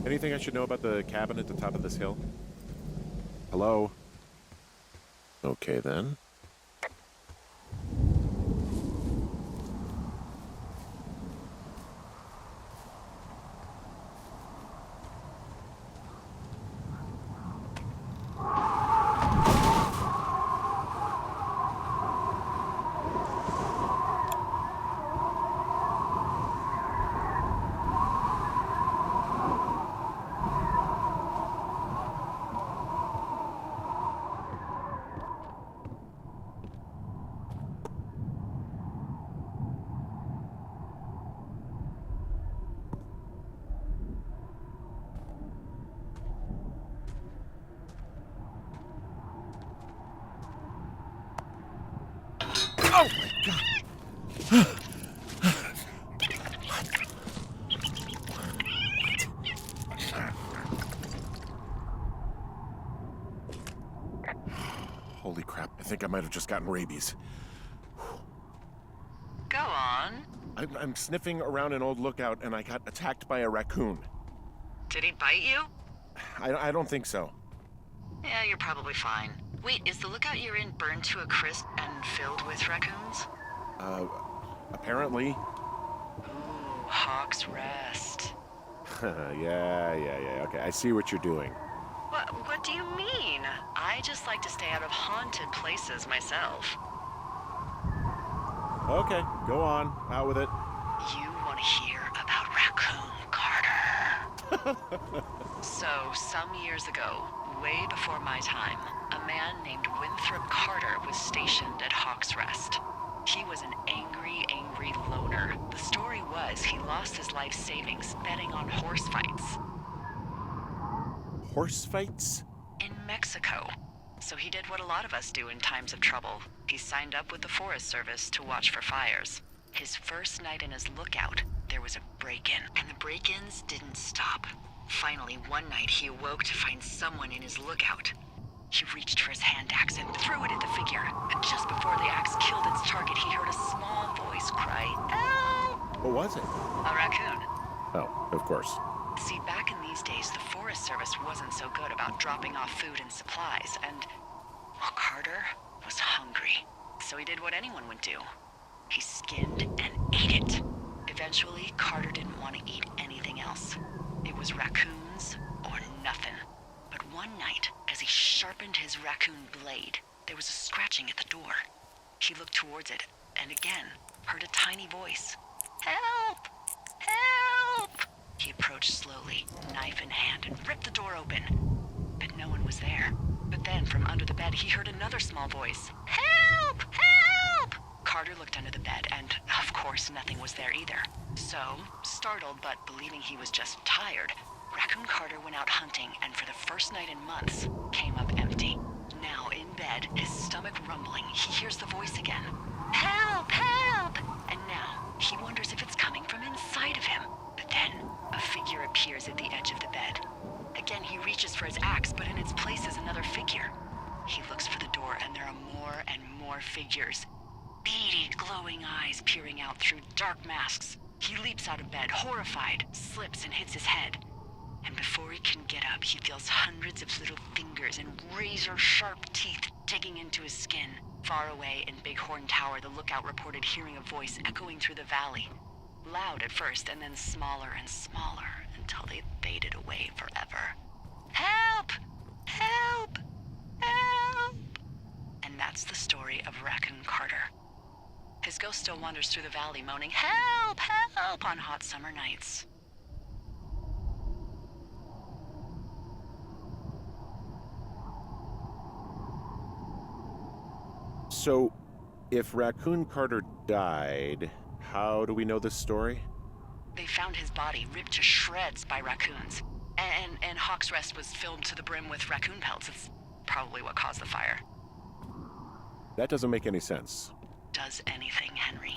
Anything I should know about the cabin at the top of this hill? Hello? Okay, then. Oh my God! Holy crap, I think I might have just gotten rabies. Go on. I'm sniffing around an old lookout and I got attacked by a raccoon. Did he bite you? I don't think so. Yeah, you're probably fine. Wait, is the lookout you're in burned to a crisp and filled with raccoons? Apparently. Ooh, Hawk's Rest. Yeah. Okay, I see what you're doing. What do you mean? I just like to stay out of haunted places myself. Okay, go on. Out with it. You want to hear about Raccoon Carter? So, some years ago, way before my time, a man named Winthrop Carter was stationed at Hawk's Rest. He was an angry loner. The story was he lost his life savings betting on horse fights. Horse fights? In Mexico. So he did what a lot of us do in times of trouble. He signed up with the Forest Service to watch for fires. His first night in his lookout, there was a break-in, and the break-ins didn't stop. Finally, one night he awoke to find someone in his lookout. He reached for his hand axe and threw it at the figure, and just before the axe killed its target, he heard a small voice cry, "Help!" What was it? A raccoon. Oh, of course. See, back in these days, the Forest Service wasn't so good about dropping off food and supplies, and, well, Carter was hungry. So he did what anyone would do. He skinned and ate it. Eventually, Carter didn't want to eat anything else. It was raccoons or nothing. But one night, as he sharpened his raccoon blade, there was a scratching at the door. He looked towards it, and again, heard a tiny voice. "Help! Help!" He approached slowly, knife in hand, and ripped the door open. But no one was there. But then, from under the bed, he heard another small voice. "Help! Help!" Carter looked under the bed, and, of course, nothing was there either. So, startled but believing he was just tired, Raccoon Carter went out hunting, and for the first night in months, came up empty. Now, in bed, his stomach rumbling, he hears the voice again. "Help! Help!" And now, he wonders if it's coming from inside of him. But then, a figure appears at the edge of the bed. Again, he reaches for his axe, but in its place is another figure. He looks for the door, and there are more and more figures. Beady, glowing eyes peering out through dark masks. He leaps out of bed, horrified, slips and hits his head. And before he can get up, he feels hundreds of little fingers and razor-sharp teeth digging into his skin. Far away in Bighorn Tower, the lookout reported hearing a voice echoing through the valley. Loud at first, and then smaller and smaller, until they faded away forever. "Help! Help! Help!" And that's the story of Raccoon Carter. His ghost still wanders through the valley, moaning, "Help! Help!" on hot summer nights. So, if Raccoon Carter died, how do we know this story? They found his body ripped to shreds by raccoons. And Hawk's Rest was filled to the brim with raccoon pelts. It's probably what caused the fire. That doesn't make any sense. Does anything, Henry?